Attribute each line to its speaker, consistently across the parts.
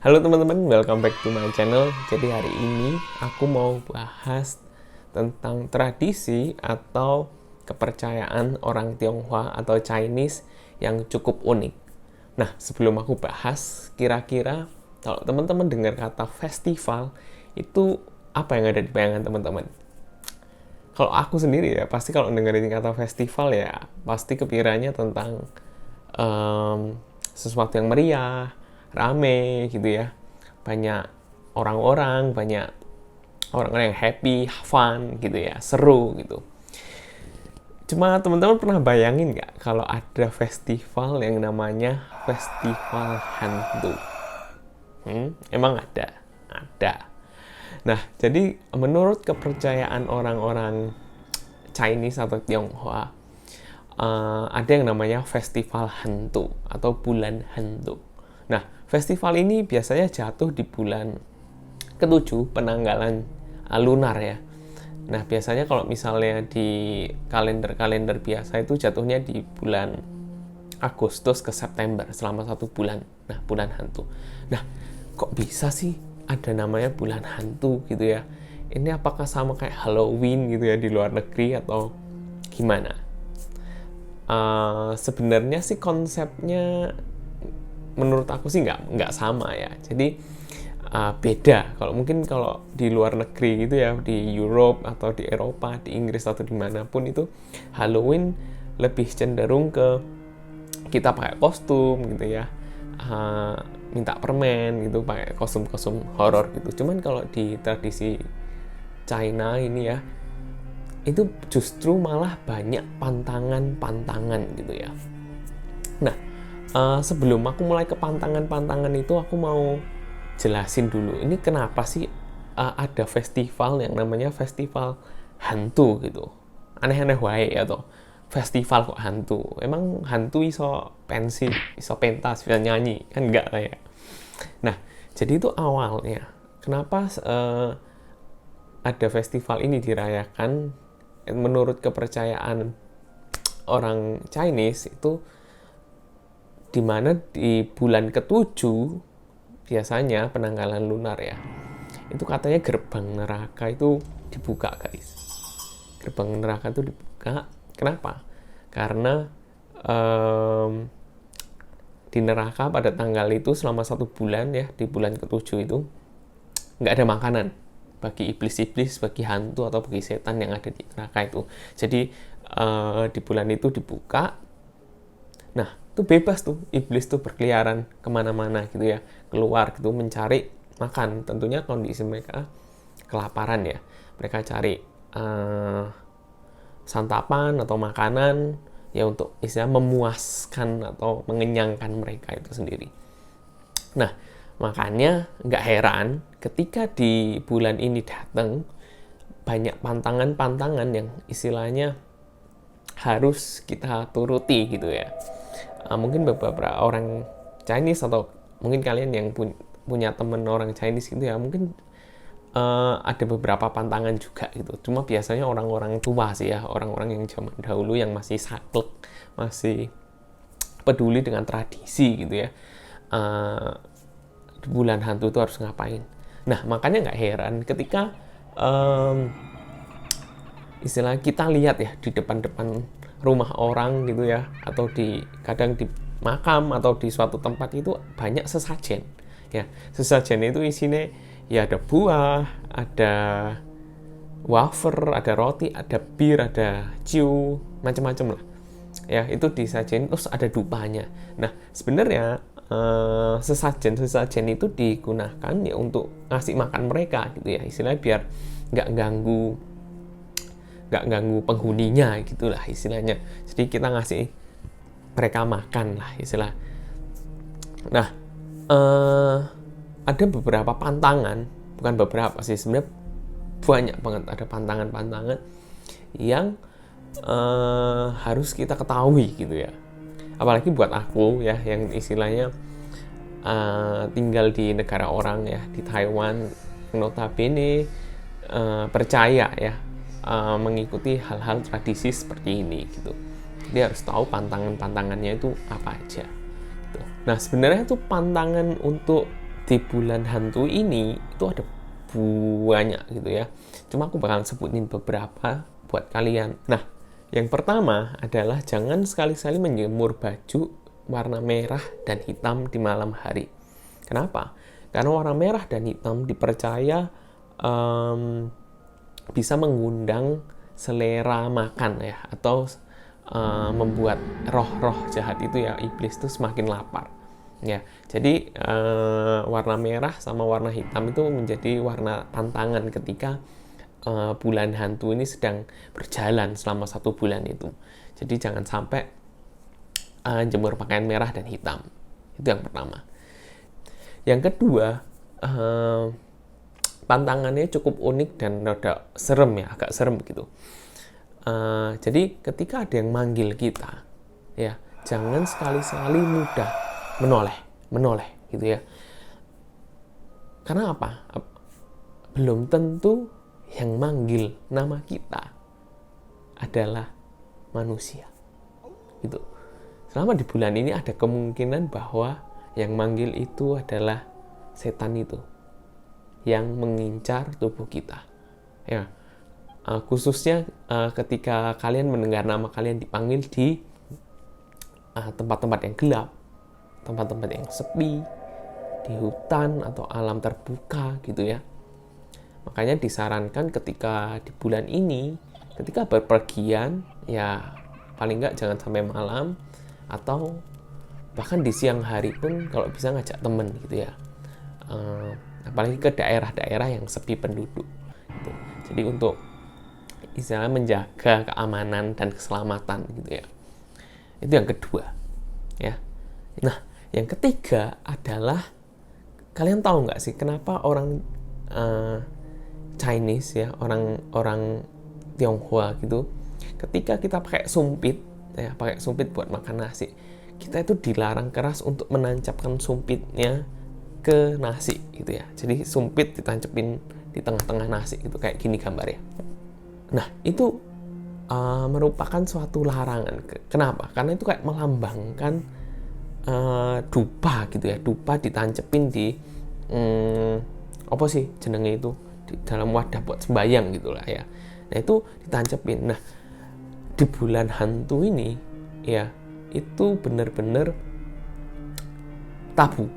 Speaker 1: Halo teman-teman, welcome back to my channel. Jadi hari ini aku mau bahas tentang tradisi atau kepercayaan orang Tionghoa atau Chinese yang cukup unik. Nah, sebelum aku bahas, kira-kira kalau teman-teman dengar kata festival, itu apa yang ada di bayangan teman-teman? Kalau aku sendiri ya, pasti kalau dengerin kata festival ya, pasti kepikirannya tentang sesuatu yang meriah, rame gitu ya, banyak orang-orang, banyak orang-orang yang happy, fun gitu ya, seru gitu. Cuma teman-teman pernah bayangin nggak kalau ada festival yang namanya festival hantu? Emang ada? Ada. Nah, jadi menurut kepercayaan orang-orang Chinese atau Tionghoa, ada yang namanya festival hantu atau bulan hantu. Nah, festival ini biasanya jatuh di bulan ke-7 penanggalan lunar ya. Nah, biasanya kalau misalnya di kalender-kalender biasa itu jatuhnya di bulan Agustus ke September selama 1 bulan. Nah, bulan hantu. Nah, kok bisa sih ada namanya bulan hantu gitu ya? Ini apakah sama kayak Halloween gitu ya di luar negeri atau gimana? Sebenarnya sih konsepnya menurut aku sih nggak sama ya. Jadi beda. Kalau di luar negeri gitu ya, di Europe atau di Eropa, di Inggris atau dimanapun itu Halloween lebih cenderung ke kita pakai kostum gitu ya, minta permen gitu, pakai kostum-kostum horor gitu. Cuman kalau di tradisi China ini ya, itu justru malah banyak pantangan-pantangan gitu ya. Nah, sebelum aku mulai ke pantangan-pantangan itu, aku mau jelasin dulu ini kenapa sih ada festival yang namanya festival hantu gitu. Aneh-aneh wae atau festival kok hantu. Emang hantu iso pensi, iso pentas, bisa nyanyi? Kan enggak lah ya. Nah, jadi itu awalnya kenapa ada festival ini dirayakan menurut kepercayaan orang Chinese itu, dimana di bulan ke-7 biasanya penanggalan lunar ya, itu katanya gerbang neraka itu dibuka guys. Gerbang neraka itu dibuka. Kenapa? Karena di neraka pada tanggal itu selama 1 bulan ya, di bulan ke-7 itu nggak ada makanan bagi iblis-iblis, bagi hantu atau bagi setan yang ada di neraka itu. Jadi di bulan itu dibuka. Nah, itu bebas tuh iblis tuh berkeliaran kemana-mana gitu ya, keluar gitu mencari makan. Tentunya kondisi mereka kelaparan ya, mereka cari santapan atau makanan ya untuk istilah memuaskan atau mengenyangkan mereka itu sendiri. Nah, makanya nggak heran ketika di bulan ini datang banyak pantangan-pantangan yang istilahnya harus kita turuti gitu ya. Mungkin beberapa orang Chinese atau mungkin kalian yang punya temen orang Chinese gitu ya, mungkin ada beberapa pantangan juga gitu. Cuma biasanya orang-orang tua sih ya, orang-orang yang zaman dahulu yang masih saklek, masih peduli dengan tradisi gitu ya. Di bulan hantu itu harus ngapain? Nah, makanya nggak heran ketika istilah kita lihat ya di depan-depan rumah orang gitu ya, atau kadang di makam atau di suatu tempat itu banyak sesajen ya. Sesajen itu isinya ya ada buah, ada wafer, ada roti, ada bir, ada ciu, macam-macam lah ya. Itu disajen, terus ada dupanya. Nah, sebenarnya sesajen itu digunakan ya untuk ngasih makan mereka gitu ya, istilahnya biar nggak ganggu penghuninya gitulah istilahnya. Jadi kita ngasih mereka makan lah istilah. Nah, ada beberapa pantangan, bukan beberapa sih sebenarnya, banyak banget ada pantangan-pantangan yang harus kita ketahui gitu ya. Apalagi buat aku ya, yang istilahnya tinggal di negara orang ya, di Taiwan, notabene percaya ya, mengikuti hal-hal tradisi seperti ini gitu. Jadi harus tahu pantangan-pantangannya itu apa aja gitu. Nah, sebenarnya itu pantangan untuk di bulan hantu ini itu ada banyak gitu ya. Cuma aku bakal sebutin beberapa buat kalian. Nah, yang pertama adalah jangan sekali-kali menjemur baju warna merah dan hitam di malam hari. Kenapa? Karena warna merah dan hitam dipercaya bisa mengundang selera makan ya, atau membuat roh-roh jahat itu ya, iblis itu semakin lapar. Ya, jadi warna merah sama warna hitam itu menjadi warna tantangan ketika bulan hantu ini sedang berjalan selama 1 bulan itu. Jadi jangan sampai jemur pakaian merah dan hitam. Itu yang pertama. Yang kedua, tantangannya cukup unik dan rada serem ya, agak serem gitu. Jadi ketika ada yang manggil kita, ya jangan sekali-sekali mudah menoleh gitu ya. Karena apa? Belum tentu yang manggil nama kita adalah manusia. Gitu. Selama di bulan ini ada kemungkinan bahwa yang manggil itu adalah setan itu yang mengincar tubuh kita. Ya. Khususnya ketika kalian mendengar nama kalian dipanggil di tempat-tempat yang gelap, tempat-tempat yang sepi, di hutan atau alam terbuka gitu ya. Makanya disarankan ketika di bulan ini, ketika berpergian, ya paling nggak jangan sampai malam, atau bahkan di siang hari pun kalau bisa ngajak temen gitu ya. Apalagi ke daerah-daerah yang sepi penduduk gitu. Jadi untuk istilahnya menjaga keamanan dan keselamatan gitu ya. Itu yang kedua ya. Nah, yang ketiga adalah, kalian tahu nggak sih kenapa orang Chinese ya, orang Tionghoa gitu, ketika kita pakai sumpit buat makan nasi, kita itu dilarang keras untuk menancapkan sumpitnya ke nasi gitu ya. Jadi sumpit ditancepin di tengah-tengah nasi gitu, kayak gini gambarnya. Nah, itu merupakan suatu larangan. Kenapa? Karena itu kayak melambangkan dupa gitu ya. Dupa ditancepin di apa sih jenenge itu, di dalam wadah buat sembayang gitulah ya. Nah, itu ditancepin. Nah, di bulan hantu ini ya, itu benar-benar tabu.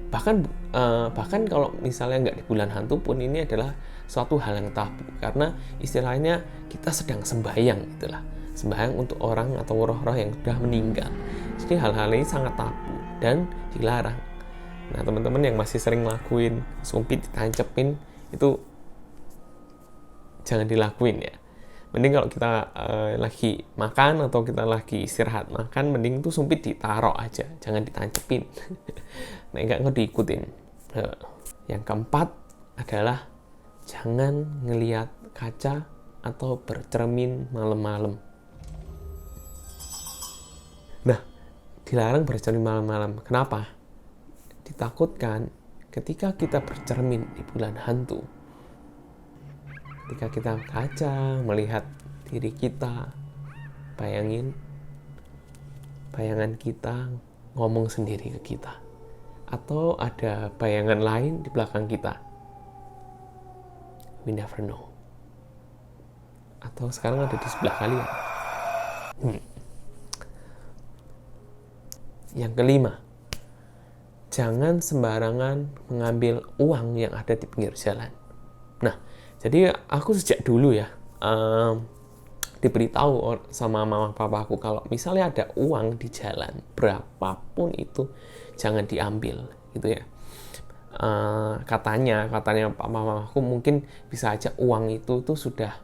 Speaker 1: Bahkan kalau misalnya nggak di bulan hantu pun, ini adalah suatu hal yang tabu, karena istilahnya kita sedang sembahyang gitulah, sembahyang untuk orang atau roh-roh yang sudah meninggal. Jadi hal-hal ini sangat tabu dan dilarang. Nah, teman-teman yang masih sering ngelakuin sumpit ditancepin, itu jangan dilakuin ya. Mending kalau kita lagi makan atau kita lagi istirahat makan, mending tuh sumpit ditaruh aja, jangan ditancepin. Nah, enggak diikutin. Yang keempat adalah jangan ngelihat kaca atau bercermin malam-malam. Nah, dilarang bercermin malam-malam. Kenapa? Ditakutkan ketika kita bercermin di bulan hantu, ketika kita kaca melihat diri kita, bayangan kita ngomong sendiri ke kita, atau ada bayangan lain di belakang kita. We never know. Atau sekarang ada di sebelah kalian. Yang kelima, jangan sembarangan mengambil uang yang ada di pinggir jalan. Nah, jadi aku sejak dulu ya diberitahu sama mama papa aku, kalau misalnya ada uang di jalan berapapun itu jangan diambil gitu ya. Katanya pak mama aku mungkin bisa aja uang itu tuh sudah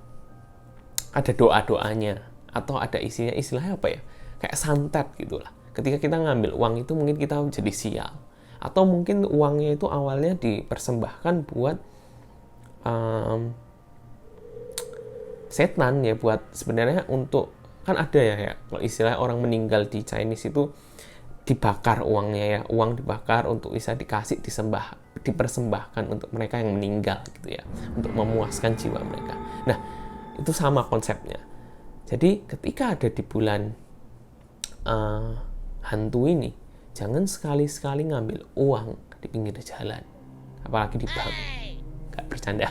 Speaker 1: ada doa-doanya, atau ada isinya, istilahnya apa ya, kayak santet gitulah. Ketika kita ngambil uang itu mungkin kita jadi sial, atau mungkin uangnya itu awalnya dipersembahkan buat setan ya, buat sebenarnya untuk, kan ada ya kalau istilah orang meninggal di Chinese itu dibakar uangnya ya, uang dibakar untuk bisa dikasih dipersembahkan untuk mereka yang meninggal gitu ya, untuk memuaskan jiwa mereka. Nah, itu sama konsepnya. Jadi ketika ada di bulan hantu ini, jangan sekali-sekali ngambil uang di pinggir jalan, apalagi di bank. Gak bercanda.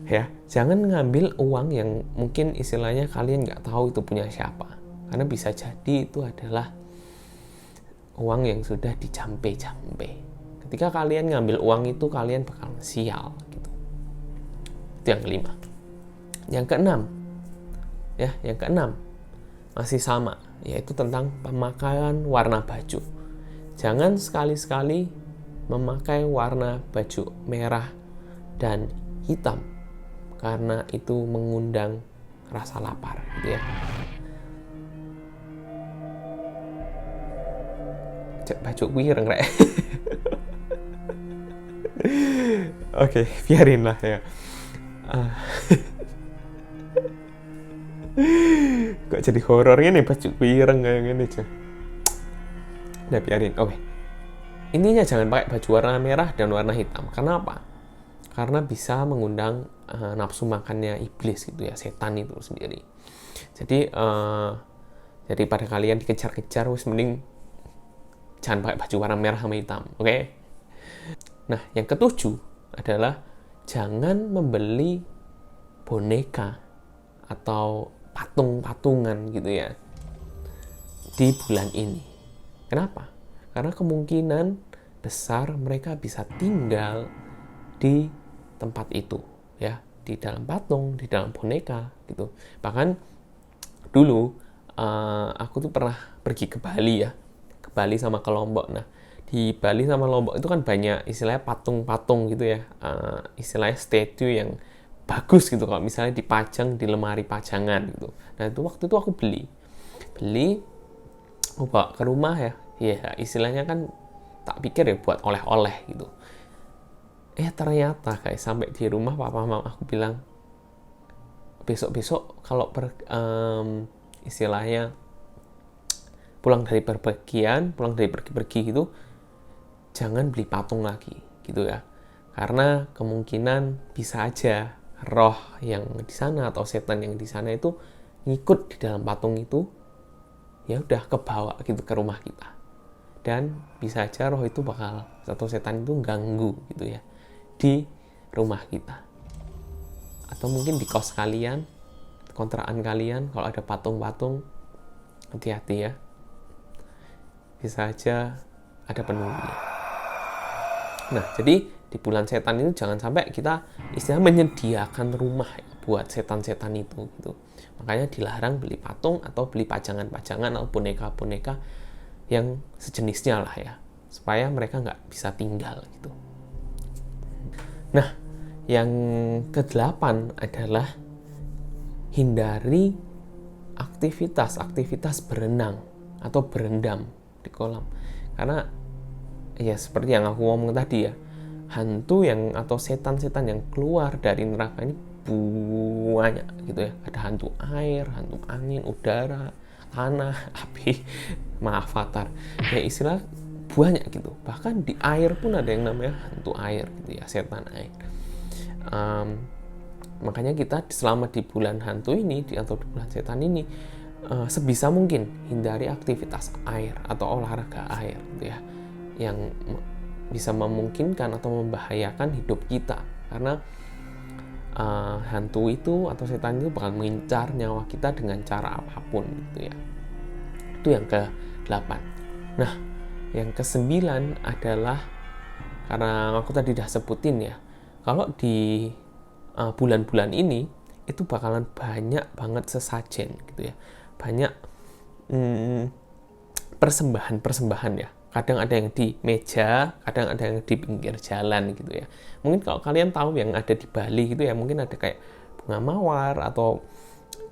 Speaker 1: Ya, jangan ngambil uang yang mungkin istilahnya kalian nggak tahu itu punya siapa, karena bisa jadi itu adalah uang yang sudah dicampe-campe. Ketika kalian ngambil uang itu, kalian bakal sial gitu. Itu yang kelima. Yang keenam, masih sama, yaitu tentang pemakaian warna baju. Jangan sekali-sekali memakai warna baju merah dan hitam, karena itu mengundang rasa lapar gitu ya. Cek baju wireng rek. Oke, biarin lah ya. Kok jadi horor ini baju wireng kayak gini aja. Udah biarin. Oke. Intinya jangan pakai baju warna merah dan warna hitam. Kenapa? Karena bisa mengundang nafsu makannya iblis gitu ya, setan itu sendiri. Jadi daripada kalian dikejar-kejar, wis mending jangan pakai baju warna merah sama hitam, oke? Nah, yang ketujuh adalah jangan membeli boneka atau patung-patungan gitu ya di bulan ini. Kenapa? Karena kemungkinan besar mereka bisa tinggal di tempat itu ya, di dalam patung, di dalam boneka gitu. Bahkan dulu aku tuh pernah pergi ke Bali ya, ke Bali sama ke Lombok. Nah, di Bali sama Lombok itu kan banyak istilahnya patung-patung gitu ya, istilahnya statue yang bagus gitu kalau misalnya dipajang di lemari pajangan gitu. Nah, itu waktu itu aku beli aku bawa ke rumah ya istilahnya kan tak pikir ya buat oleh-oleh gitu. Ternyata guys, sampai di rumah papa mama aku bilang, besok-besok kalau istilahnya pulang dari pergi-pergi gitu, jangan beli patung lagi gitu ya, karena kemungkinan bisa aja roh yang di sana atau setan yang di sana itu ngikut di dalam patung itu, ya udah kebawa gitu ke rumah kita, dan bisa aja roh itu bakal atau setan itu ganggu gitu ya di rumah kita, atau mungkin di kos kalian, kontrakan kalian kalau ada patung-patung. Hati-hati ya, bisa aja ada penunggunya. Nah, jadi di bulan setan itu jangan sampai kita istilah menyediakan rumah ya, buat setan-setan itu gitu. Makanya dilarang beli patung atau beli pajangan-pajangan atau boneka-boneka yang sejenisnya lah ya, supaya mereka nggak bisa tinggal gitu. Nah, yang ke-8 adalah hindari aktivitas berenang atau berendam di kolam. Karena ya seperti yang aku ngomong tadi ya, hantu yang atau setan-setan yang keluar dari neraka ini banyak gitu ya. Ada hantu air, hantu angin, udara, tanah, api, avatar. Ya istilah banyak gitu. Bahkan di air pun ada yang namanya hantu air gitu ya, setan air. Makanya kita selama di bulan hantu ini atau di bulan setan ini, sebisa mungkin hindari aktivitas air atau olahraga air gitu ya, yang bisa memungkinkan atau membahayakan hidup kita, karena hantu itu atau setan itu bakal mengincar nyawa kita dengan cara apapun gitu ya. Itu yang ke-8. Nah, yang ke-9 adalah, karena aku tadi udah sebutin ya, kalau di bulan-bulan ini itu bakalan banyak banget sesajen gitu ya, banyak persembahan ya. Kadang ada yang di meja, kadang ada yang di pinggir jalan gitu ya. Mungkin kalau kalian tahu yang ada di Bali gitu ya, mungkin ada kayak bunga mawar atau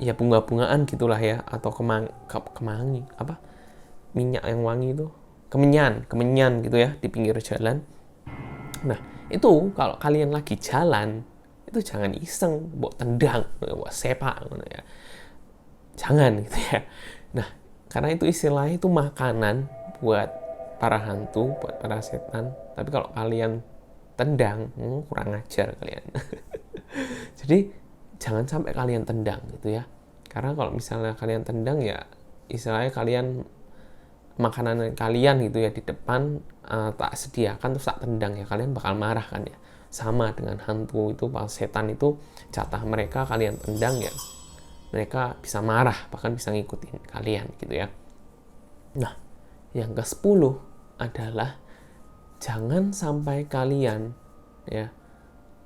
Speaker 1: ya bunga-bungaan gitulah ya, atau kemangi apa, minyak yang wangi itu, kemenyan gitu ya di pinggir jalan. Nah, itu kalau kalian lagi jalan itu jangan iseng buat tendang, buat sepak ya, jangan gitu ya. Nah, karena itu istilahnya itu makanan buat para hantu, buat para setan. Tapi kalau kalian tendang, kurang ajar kalian. Jadi jangan sampai kalian tendang gitu ya, karena kalau misalnya kalian tendang ya istilahnya kalian makanan kalian gitu ya di depan, tak sediakan terus tak tendang, ya kalian bakal marah kan ya. Sama dengan hantu itu, pas setan itu jatah mereka kalian tendang ya, mereka bisa marah, bahkan bisa ngikutin kalian gitu ya. Nah, yang ke-10 adalah jangan sampai kalian ya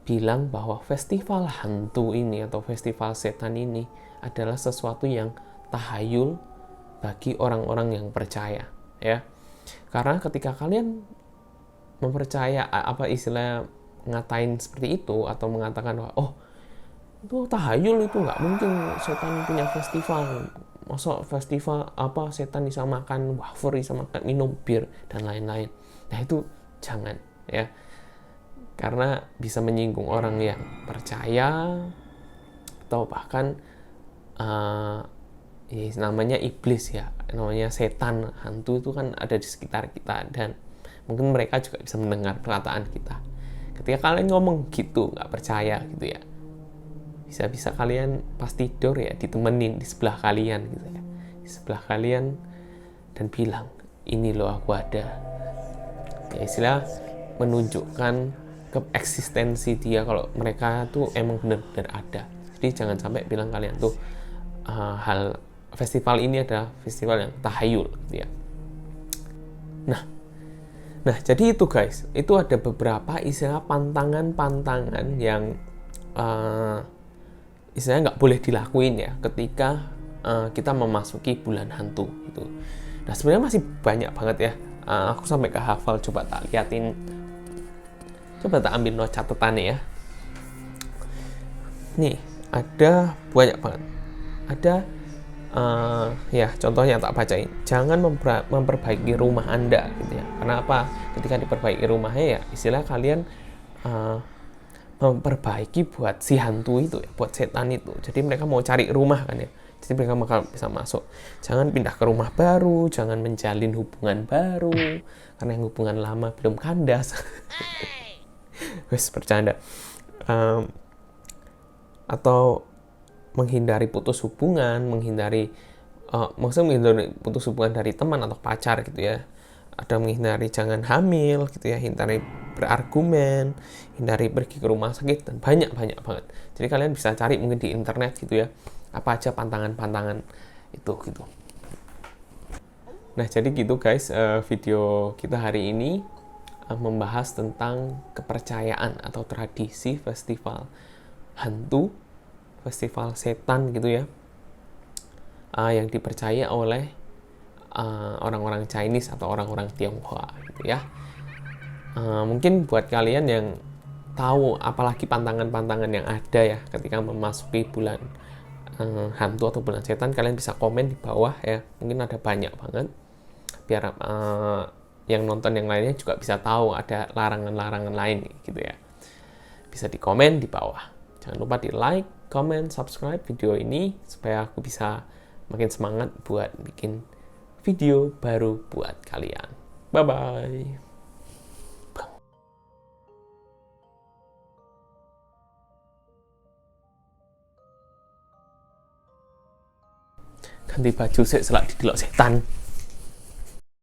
Speaker 1: bilang bahwa festival hantu ini atau festival setan ini adalah sesuatu yang tahayul bagi orang-orang yang percaya ya. Karena ketika kalian mempercaya, apa istilahnya, ngatain seperti itu atau mengatakan bahwa oh itu tahayul, itu nggak mungkin setan punya festival, masa festival apa setan bisa makan wafer, bisa makan minum bir dan lain-lain. Nah itu jangan ya, karena bisa menyinggung orang yang percaya atau bahkan ya, namanya iblis ya, namanya setan, hantu itu kan ada di sekitar kita, dan mungkin mereka juga bisa mendengar perkataan kita. Ketika kalian ngomong gitu, nggak percaya gitu ya, bisa-bisa kalian pas tidur ya ditemenin di sebelah kalian gitu ya, di sebelah kalian, dan bilang ini loh aku ada, ya istilah menunjukkan keeksistensi dia kalau mereka tuh emang benar-benar ada. Jadi jangan sampai bilang kalian tuh hal festival ini adalah festival yang tahayul gitu ya. Nah jadi itu guys, itu ada beberapa istilah pantangan-pantangan yang istilahnya nggak boleh dilakuin ya ketika kita memasuki bulan hantu gitu. Nah sebenarnya masih banyak banget ya, aku sampai ke hafal, coba tak liatin, coba tak ambil note catatannya ya. Nih ada banyak banget, ada ya contohnya tak bacain. Jangan memperbaiki rumah Anda gitu ya. Karena apa? Ketika diperbaiki rumahnya ya istilah kalian memperbaiki buat si hantu itu ya, buat setan itu. Jadi mereka mau cari rumah kan ya. Jadi mereka bakal bisa masuk. Jangan pindah ke rumah baru, jangan menjalin hubungan baru karena yang hubungan lama belum kandas. Wes bercanda. Atau menghindari putus hubungan, maksudnya menghindari putus hubungan dari teman atau pacar gitu ya. Ada menghindari jangan hamil gitu ya, hindari berargumen, hindari pergi ke rumah sakit, dan banyak banget. Jadi kalian bisa cari mungkin di internet gitu ya, apa aja pantangan-pantangan itu gitu. Nah jadi gitu guys, video kita hari ini membahas tentang kepercayaan atau tradisi festival hantu, festival setan gitu ya, yang dipercaya oleh orang-orang Chinese atau orang-orang Tionghoa gitu ya. Mungkin buat kalian yang tahu apalagi pantangan-pantangan yang ada ya ketika memasuki bulan hantu atau bulan setan, kalian bisa komen di bawah ya, mungkin ada banyak banget, biar yang nonton yang lainnya juga bisa tahu ada larangan-larangan lain gitu ya. Bisa di komen di bawah. Jangan lupa di like, comment, subscribe video ini supaya aku bisa makin semangat buat bikin video baru buat kalian. Bye-bye. Ganti baju sih selak didelok setan.